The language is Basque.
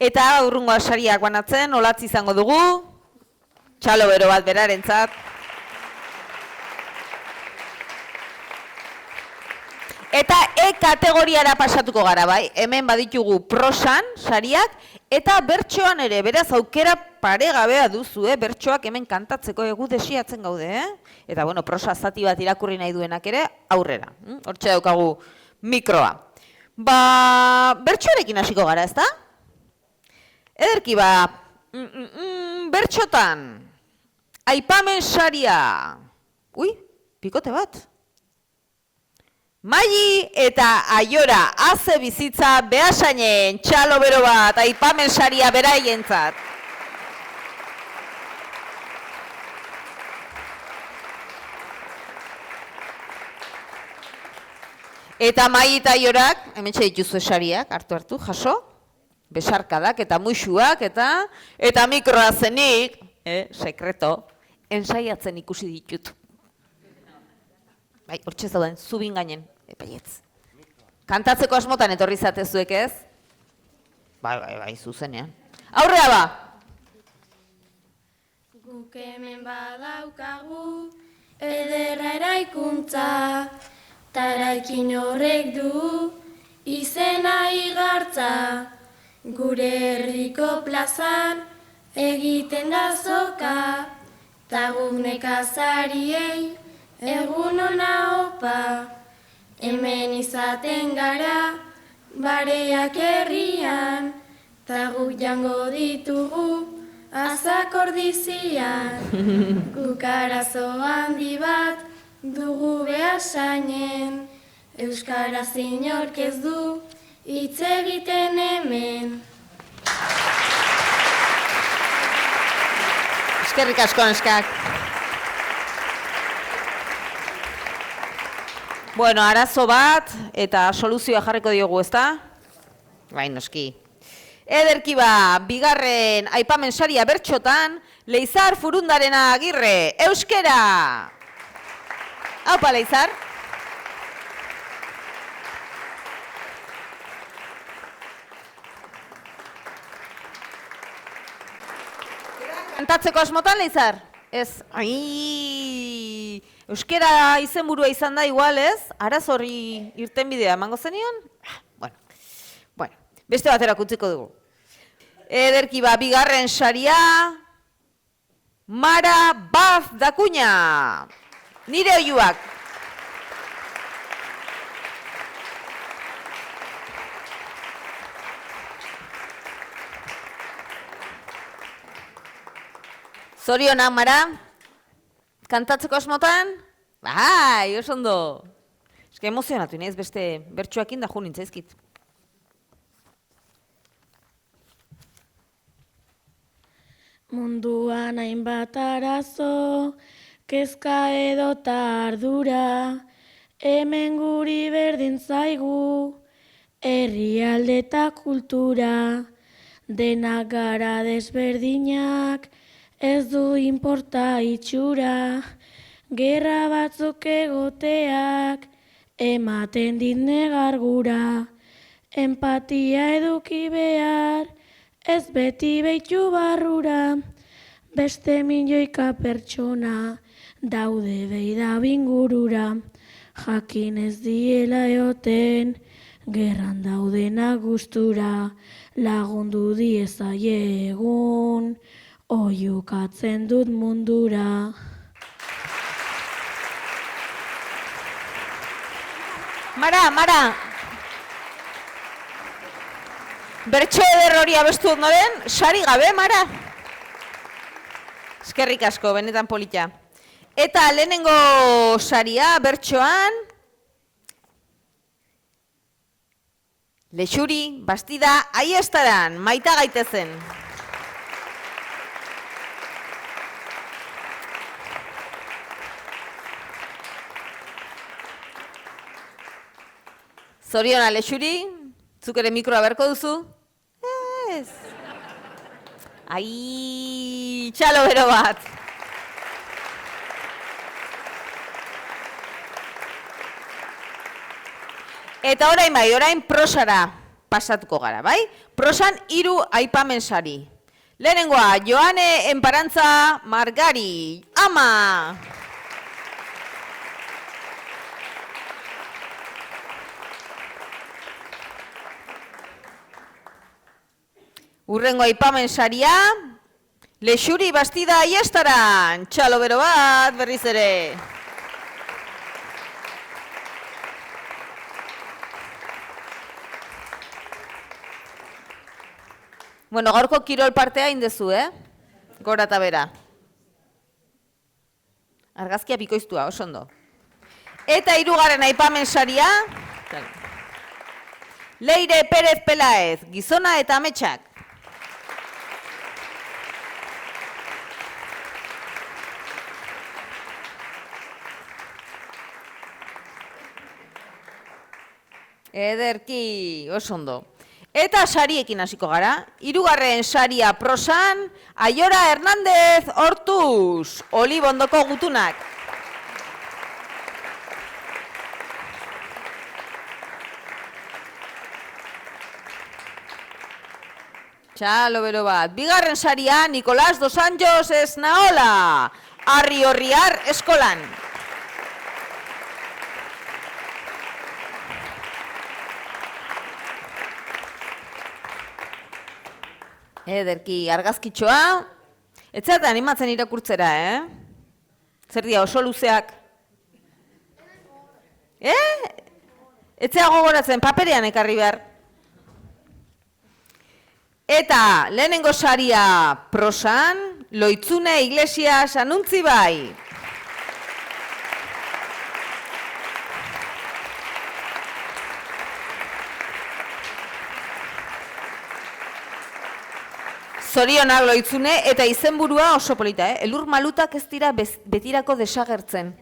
Eta urrungo sariak banatzen, olatz izango dugu, txalo bero bat berarentzat. Eta kategoriara pasatuko gara, bai? Hemen baditugu prosan sariak, eta bertsoan ere, beraz aukera paregabea duzu, bertsoak hemen kantatzeko egu desiatzen gaude, Eta, bueno, prosa zati bat irakurri nahi duenak ere, aurrera. Hortxe daukagu mikroa. Bertsoarekin hasiko gara, ezta? Ederki, bertxotan, aipamen saria. Ui, pikote bat. Maili eta Aiora haze bizitza Beasainen txalo bero bat aipamen saria beraientzat. Eta Maili eta Aiorak, hemen dituzue sariak, hartu, jaso, besarkadak eta muixuak eta mikroa zenik, sekreto, ensaiatzen ikusi ditut. Bai, hortxe zauden, zubin gainen, epaietz. Kantatzeko asmotan etorri zatezuek ez? Bai, zuzenean. Aurrea ba! Guk hemen badaukagu, ederra eraikuntza, taraikin horrek du, izena igartza. Gure herriko plazan, egiten da zoka, ta guk nekazariei, egun ona opa, hemen izaten gara, bareak herrian, ta guk jango ditugu, azak ordizian. Guk arazo handi bat, dugu Beasainen, euskaraz inork ez du, hitz egiten hemen. Eskerrik asko, neskak. Bueno, arazo bat eta soluzioa jarriko diogu, ezta? Bai, noski. Ederki bigarren aipamen saria bertxotan, Leizar Furundarena Agirre, euskera! Aupa, Leizar! Kantatzeko asmotan, Leizar? Ez, euskera izenburua izan da igual, ez? Araz horri irten bidea emango zenion? Bueno, beste batera kutziko dugu. Ederki bigarren saria, Mara Baz Dakuña. Nire oiuak. Zorionak, Mara, kantatzeko asmotan? Bai, oso ondo. Eske emozionatu inez beste bertsuakin da jo nintzaizkit. Munduan hainbat arazo, kezka edota ardura, hemen guri berdin zaigu, herrialde eta kultura, denak gara desberdinak, ez du inporta itxura, gerra batzuk egoteak, ematen dit negargura, empatia eduki behar, ez beti behitu barrura, beste milioika pertsona, daude beida bingurura, jakin ez diela eoten, gerran daudena gustura, lagundu diezaiegun, oiukatzen dut mundura. Mara! Bertso eder hori abestu ondoren, sari gabe, Mara? Eskerrik asko, benetan polita. Eta lehenengo saria, bertsoan, Lexuri, Bastida, Aiestaran, Maita Gaitezen. Zoriona, Lexuri, zuk ere mikroa beharko duzu? Ez. Ai, txalo bero bat. Eta orain prosara. pasatuko gara, bai? Prosan 3 aipamen sari. Lehenengoa, Joane Enparantza Margari, ama! Urrengo aipamen saria, Lexuri Bastida Aiestaran, txalo bero bat berriz ere. Bueno, gaurko kirol partea indezu, Gora eta bera. Argazkia bikoiztua, oso ondo. Eta 3. aipamen saria, Leire Perez Pelaez, gizona eta ametsak. Ederki, oso ondo. Eta sariekin hasiko gara. 3. saria prosan, Aiora Hernández Hortuz, Olibondoko gutunak. Txalo bero bat. 2. saria, Nicolás dos Anjos Esnaola, Arri Horriar Eskolan. Ederki, argazkitxoa. Etzate animatzen irakurtzera, Zer dia, oso luzeak? Etzea gogoratzen, paperean ekarri behar. Eta, lehenengo saria prosan, Loitzune Iglesias Anuntzibai. Zorionak Loitzune, eta izenburua oso polita, elur malutak ez dira betirako desagertzen.